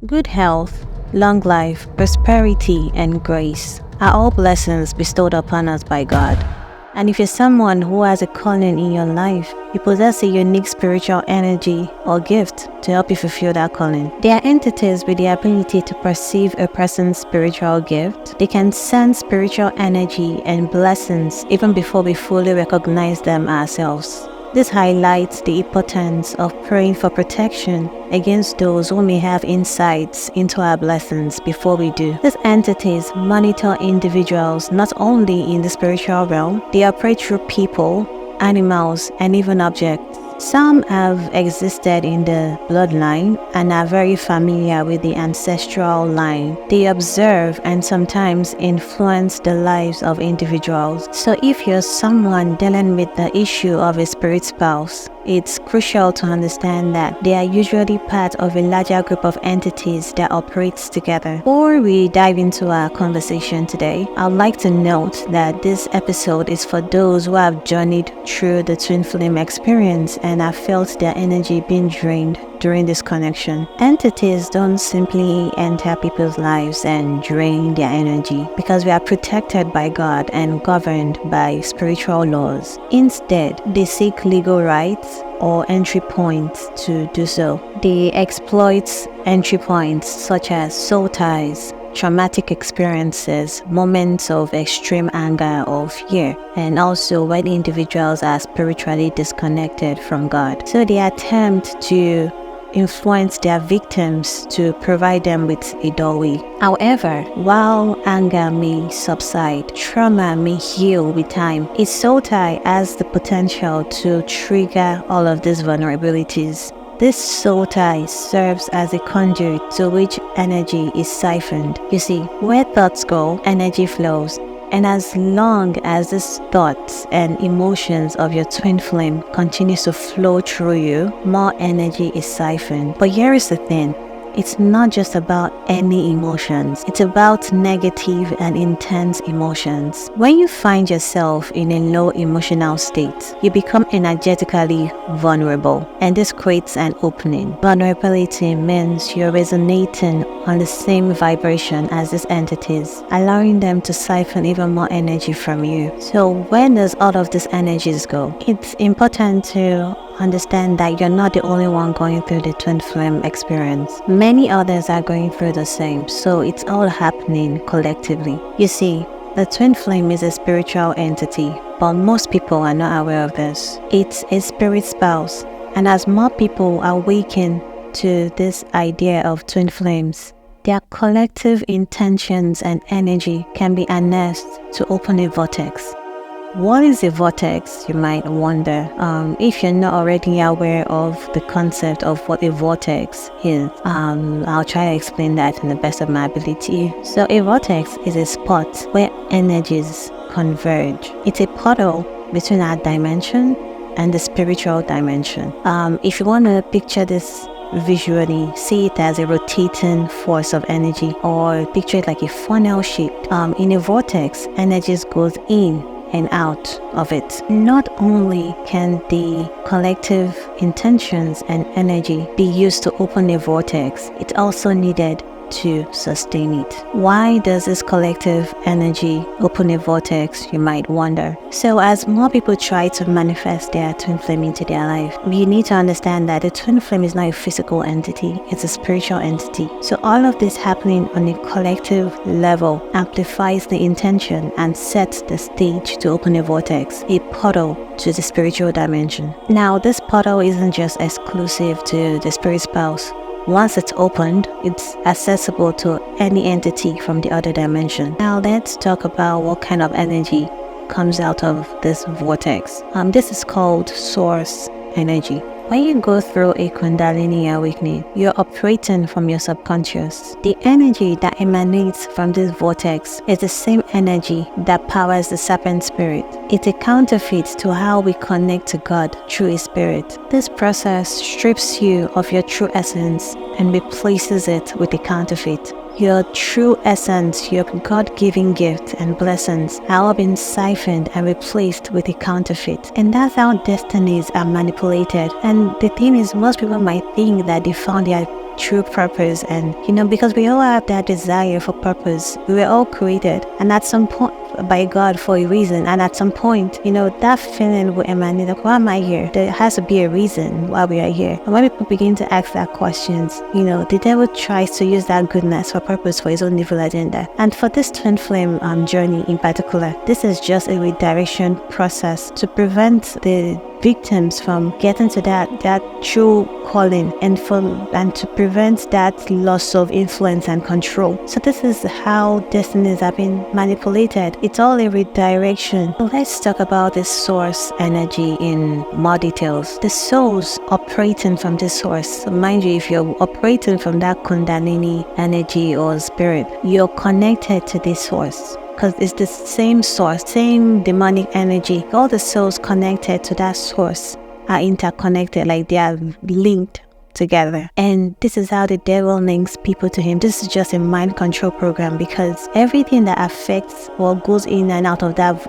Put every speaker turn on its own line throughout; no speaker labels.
Good health, long life, prosperity, and grace are all blessings bestowed upon us by God. And if you're someone who has a calling in your life, you possess a unique spiritual energy or gift to help you fulfill that calling. They are entities with the ability to perceive a person's spiritual gift. They can sense spiritual energy and blessings even before we fully recognize them ourselves. This highlights the importance of praying for protection against those who may have insights into our blessings before we do. These entities monitor individuals not only in the spiritual realm, they operate through people, animals, and even objects. Some have existed in the bloodline and are very familiar with the ancestral line. They observe and sometimes influence the lives of individuals. So if you're someone dealing with the issue of a spirit spouse, it's crucial to understand that they are usually part of a larger group of entities that operates together. Before we dive into our conversation today, I'd like to note that this episode is for those who have journeyed through the twin flame experience and have felt their energy being drained during this connection. Entities don't simply enter people's lives and drain their energy because we are protected by God and governed by spiritual laws. Instead, they seek legal rights or entry points to do so. They exploit entry points such as soul ties, traumatic experiences, moments of extreme anger or fear, and also when individuals are spiritually disconnected from God. So they attempt to influence their victims to provide them with a doorway. However, while anger may subside, trauma may heal with time. A soul tie has the potential to trigger all of these vulnerabilities. This soul tie serves as a conduit to which energy is siphoned. You see, where thoughts go, energy flows. And as long as these thoughts and emotions of your twin flame continues to flow through you, more energy is siphoned. But here is the thing. It's not just about any emotions. It's about negative and intense emotions. When you find yourself in a low emotional state, you become energetically vulnerable, and this creates an opening. Vulnerability means you're resonating on the same vibration as these entities, allowing them to siphon even more energy from you. So where does all of these energies go? It's important to understand that you're not the only one going through the twin flame experience. Many others are going through the same, so it's all happening collectively. You see, the twin flame is a spiritual entity, but most people are not aware of this. It's a spirit spouse, and as more people awaken to this idea of twin flames, their collective intentions and energy can be harnessed to open a vortex. What is a vortex, you might wonder? If you're not already aware of the concept of what a vortex is, I'll try to explain that in the best of my ability. So a vortex is a spot where energies converge. It's a portal between our dimension and the spiritual dimension. If you want to picture this visually, see it as a rotating force of energy, or picture it like a funnel shape. In a vortex, energies goes in and out of it. Not only can the collective intentions and energy be used to open a vortex, it also needed to sustain it. Why does this collective energy open a vortex, you might wonder? So as more people try to manifest their twin flame into their life, we need to understand that the twin flame is not a physical entity, it's a spiritual entity. So all of this happening on a collective level amplifies the intention and sets the stage to open a vortex, a portal to the spiritual dimension. Now, this portal isn't just exclusive to the spirit spouse. Once it's opened, it's accessible to any entity from the other dimension. Now let's talk about what kind of energy comes out of this vortex. This is called source energy. When you go through a Kundalini awakening, you're operating from your subconscious. The energy that emanates from this vortex is the same energy that powers the serpent spirit. It's a counterfeit to how we connect to God through His Spirit. This process strips you of your true essence and replaces it with a counterfeit. Your true essence, your God-given gift and blessings are all been siphoned and replaced with a counterfeit. And that's how destinies are manipulated. And the thing is, most people might think that they found their true purpose. And because we all have that desire for purpose. We were all created, and at some point by God for a reason, and at some point that feeling will emanate, like, why am I here? There has to be a reason why we are here. And when people begin to ask that questions, the devil tries to use that goodness for purpose for his own evil agenda. And for this twin flame journey in particular, this is just a redirection process to prevent the victims from getting to that true calling, and to prevent that loss of influence and control. So this is how destinies have been manipulated. It's all a redirection. So let's talk about this source energy in more details. The souls operating from this source. So mind you, if you're operating from that Kundalini energy or spirit, you're connected to this source, because it's the same source, same demonic energy. All the souls connected to that source are interconnected, like they are linked together. And this is how the devil links people to him. This is just a mind control program, because everything that affects or goes in and out of that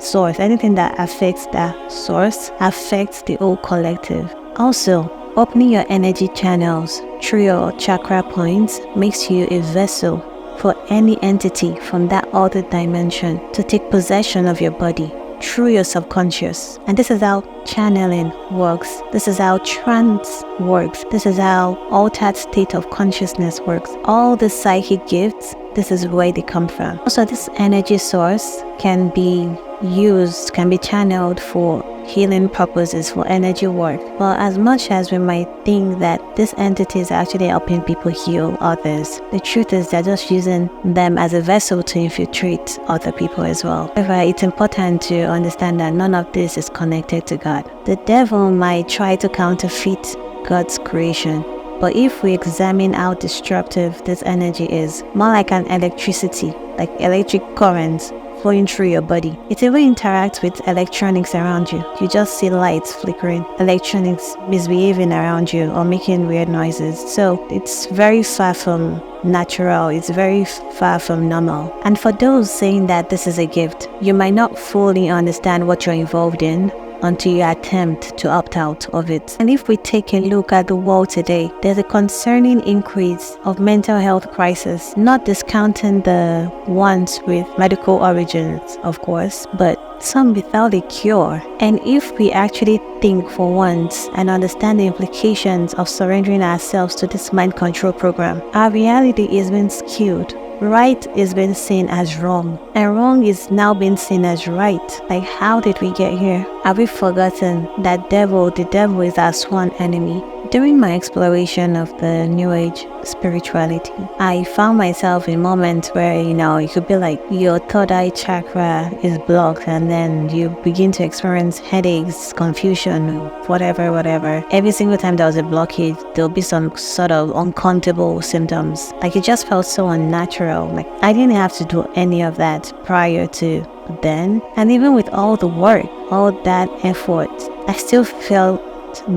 source, anything that affects that source affects the whole collective. Also, opening your energy channels through your chakra points makes you a vessel for any entity from that other dimension to take possession of your body through your subconscious. And this is how channeling works. This is how trance works. This is how altered state of consciousness works. All the psychic gifts, this is where they come from. Also, this energy source can be channeled for healing purposes, for energy work. Well, as much as we might think that these entities are actually helping people heal others, the truth is they're just using them as a vessel to infiltrate other people as well. However, it's important to understand that none of this is connected to God. The devil might try to counterfeit God's creation, but if we examine how destructive this energy is, more like an electricity, like electric currents flowing through your body. It even interacts with electronics around you. You just see lights flickering, electronics misbehaving around you or making weird noises. So it's very far from natural. It's very far from normal. And for those saying that this is a gift, you might not fully understand what you're involved in until you attempt to opt out of it. And if we take a look at the world today, there's a concerning increase of mental health crisis, not discounting the ones with medical origins, of course, but some without a cure. And if we actually think for once and understand the implications of surrendering ourselves to this mind control program, our reality is being skewed. Right is being seen as wrong, and wrong is now being seen as right. Like, how did we get here? Have we forgotten that the devil is our sworn enemy? During my exploration of the New Age spirituality, I found myself in moments where, it could be like your third eye chakra is blocked, and then you begin to experience headaches, confusion, whatever. Every single time there was a blockage, there'll be some sort of uncountable symptoms. Like, it just felt so unnatural. Like, I didn't have to do any of that prior to then. And even with all the work, all that effort, I still felt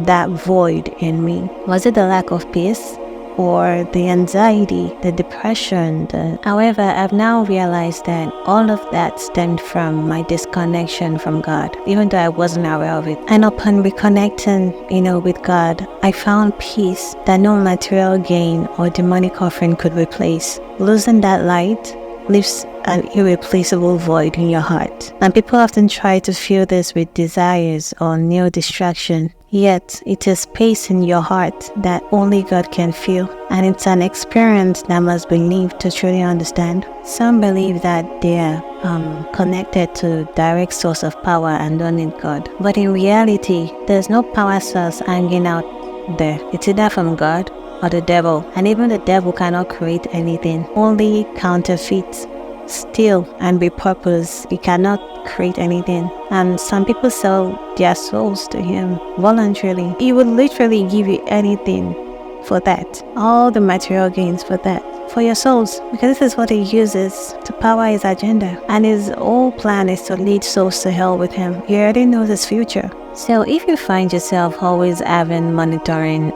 that void in me. Was it the lack of peace, or the anxiety, the depression? However, I've now realized that all of that stemmed from my disconnection from God, even though I wasn't aware of it. And upon reconnecting, with God, I found peace that no material gain or demonic offering could replace. Losing that light leaves an irreplaceable void in your heart. And people often try to fill this with desires or new distraction. Yet, it is space in your heart that only God can fill. And it's an experience that must be lived to truly understand. Some believe that they are connected to direct source of power and don't need God. But in reality, there's no power source hanging out there. It's either from God or the devil. And even the devil cannot create anything. Only counterfeit, steal, and repurpose. He cannot create anything. And some people sell their souls to him voluntarily. He would literally give you anything for that. All the material gains for that. For your souls. Because this is what he uses to power his agenda. And his whole plan is to lead souls to hell with him. He already knows his future. So if you find yourself always monitoring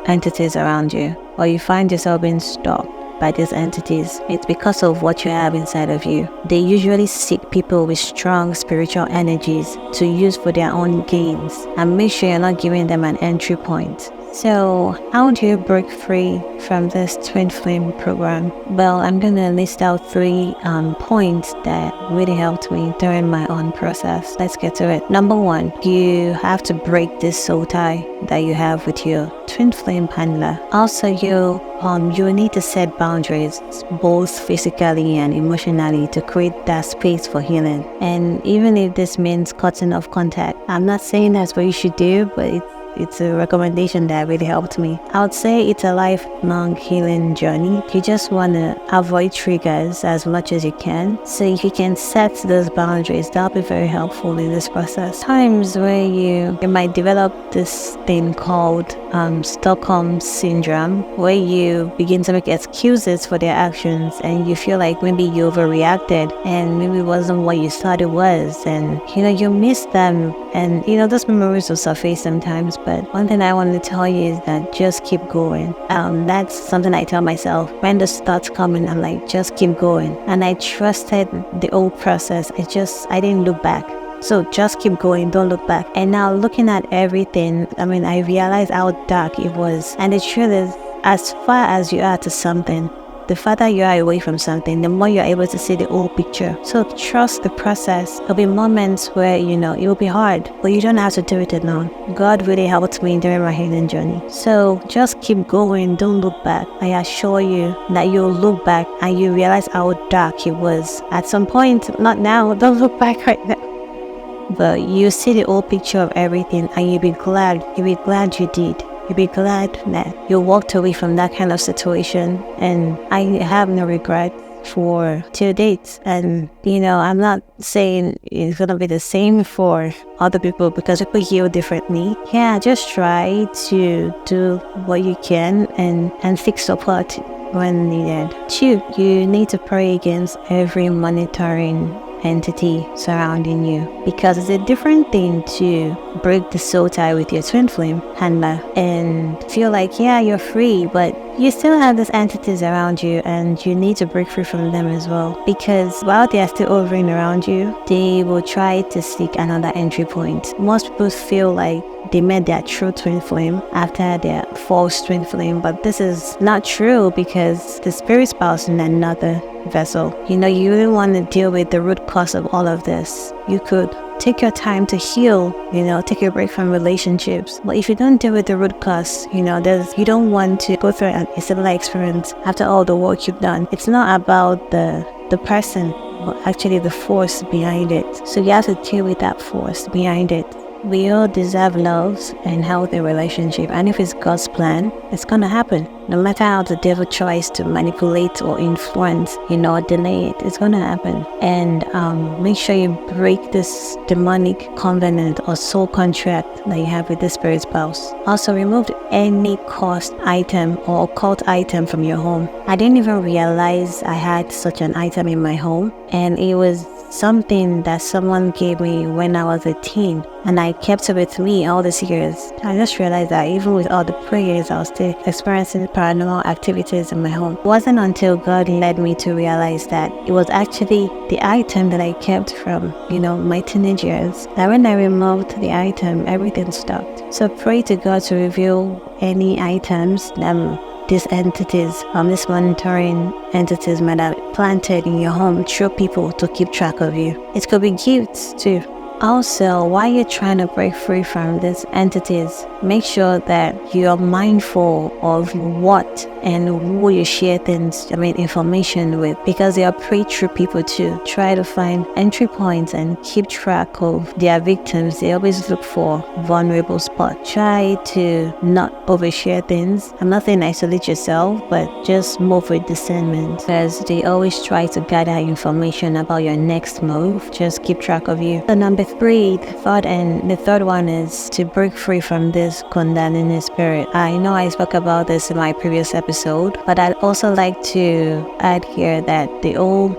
entities around you, or you find yourself being stalked by these entities, it's because of what you have inside of you. They usually seek people with strong spiritual energies to use for their own gains, and make sure you're not giving them an entry point. So, how do you break free from this twin flame program? Well, I'm gonna list out three points that really helped me during my own process. Let's get to it. Number one, you have to break this soul tie that you have with your twin flame handler. Also, you need to set boundaries, both physically and emotionally, to create that space for healing. And even if this means cutting off contact, I'm not saying that's what you should do, but it's a recommendation that really helped me. I would say it's a lifelong healing journey. You just want to avoid triggers as much as you can. So if you can set those boundaries, that'll be very helpful in this process. Times where you might develop this thing called Stockholm syndrome, where you begin to make excuses for their actions and you feel like maybe you overreacted and maybe it wasn't what you thought it was, and you miss them, and those memories will surface sometimes. But one thing I want to tell you is that just keep going. That's something I tell myself when the thoughts coming. I'm like, just keep going, and I trusted the old process. I didn't look back. So just keep going, don't look back. And now looking at everything, I realized how dark it was. And the truth is, as far as you are to something, the farther you are away from something, the more you're able to see the whole picture. So trust the process. There'll be moments where, it will be hard, but you don't have to do it alone. God really helped me during my healing journey. So just keep going, don't look back. I assure you that you'll look back and you realize how dark it was. At some point, not now, don't look back right now. But you see the whole picture of everything and you'll be glad you did. You'll be glad that you walked away from that kind of situation. And I have no regret for till date. And I'm not saying it's gonna be the same for other people because people heal differently. Yeah, just try to do what you can and seek support when needed. 2, you need to pray against every monitoring entity surrounding you, because it's a different thing to break the soul tie with your twin flame handler and feel like you're free, but you still have these entities around you and you need to break free from them as well, because while they are still hovering around you, they will try to seek another entry point. Most people feel like they met their true twin flame after their false twin flame, but this is not true because the spirit spouse in another vessel. You really want to deal with the root cause of all of this. You could take your time to heal, take a break from relationships. But if you don't deal with the root cause, you don't want to go through a similar experience after all the work you've done. It's not about the person, but actually the force behind it. So you have to deal with that force behind it. We all deserve love and healthy relationship, and if it's God's plan, it's gonna happen. No matter how the devil tries to manipulate or influence, or delay it, it's gonna happen. And make sure you break this demonic covenant or soul contract that you have with the spirit spouse. Also, remove any cursed item or occult item from your home. I didn't even realize I had such an item in my home, and it was something that someone gave me when I was a teen, and I kept it with me all these years. I just realized that even with all the prayers, I was still experiencing paranormal activities in my home. It wasn't until God led me to realize that it was actually the item that I kept from, my teenage years. That when I removed the item, everything stopped. So pray to God to reveal any items that these entities, these monitoring entities might have planted in your home through people to keep track of you. It could be gifts too. Also, while you're trying to break free from these entities, make sure that you're mindful of what and who you share information with, because they are prey-through people too. Try to find entry points and keep track of their victims. They always look for vulnerable spots. Try to not overshare things. I'm not saying isolate yourself, but just move with discernment, because they always try to gather information about your next move. Just keep track of you. So number 3, the third one is to break free from this Kundalini spirit. I know I spoke about this in my previous episode, but I'd also like to add here that the old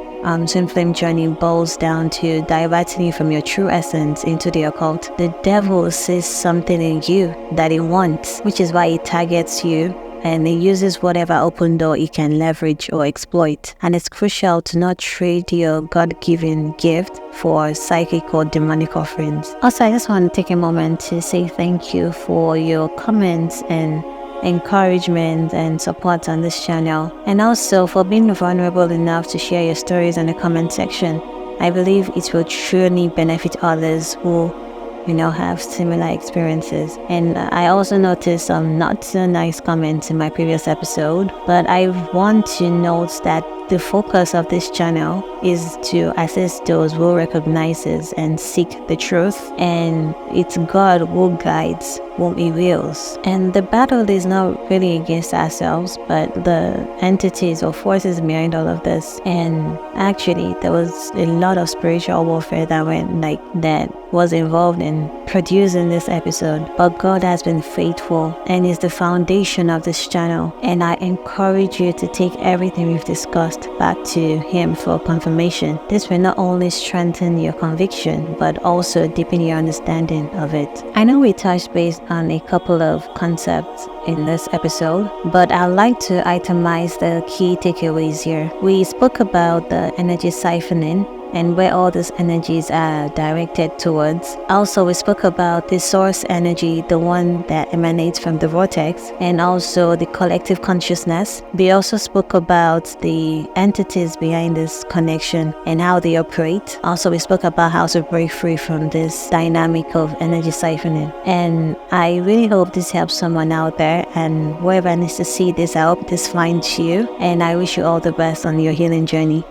twin flame journey boils down to diverting you from your true essence into the occult. The devil sees something in you that he wants, which is why he targets you and it uses whatever open door it can leverage or exploit. And it's crucial to not trade your God-given gift for psychic or demonic offerings. Also, I just want to take a moment to say thank you for your comments and encouragement and support on this channel, and also for being vulnerable enough to share your stories in the comment section. I believe it will truly benefit others who have similar experiences. And I also noticed some not so nice comments in my previous episode, but I want to note that the focus of this channel is to assist those who recognizes and seek the truth, and it's God who guides whom He wills. And the battle is not really against ourselves, but the entities or forces behind all of this. And actually, there was a lot of spiritual warfare that was involved in producing this episode. But God has been faithful and is the foundation of this channel. And I encourage you to take everything we've discussed back to Him for confirmation. This will not only strengthen your conviction, but also deepen your understanding of it. I know we touched base on a couple of concepts in this episode, but I'd like to itemize the key takeaways here. We spoke about the energy siphoning and where all these energies are directed towards. Also, we spoke about the source energy, the one that emanates from the vortex, and also the collective consciousness. We also spoke about the entities behind this connection and how they operate. Also, we spoke about how to break free from this dynamic of energy siphoning. And I really hope this helps someone out there, and whoever needs to see this, I hope this finds you, and I wish you all the best on your healing journey.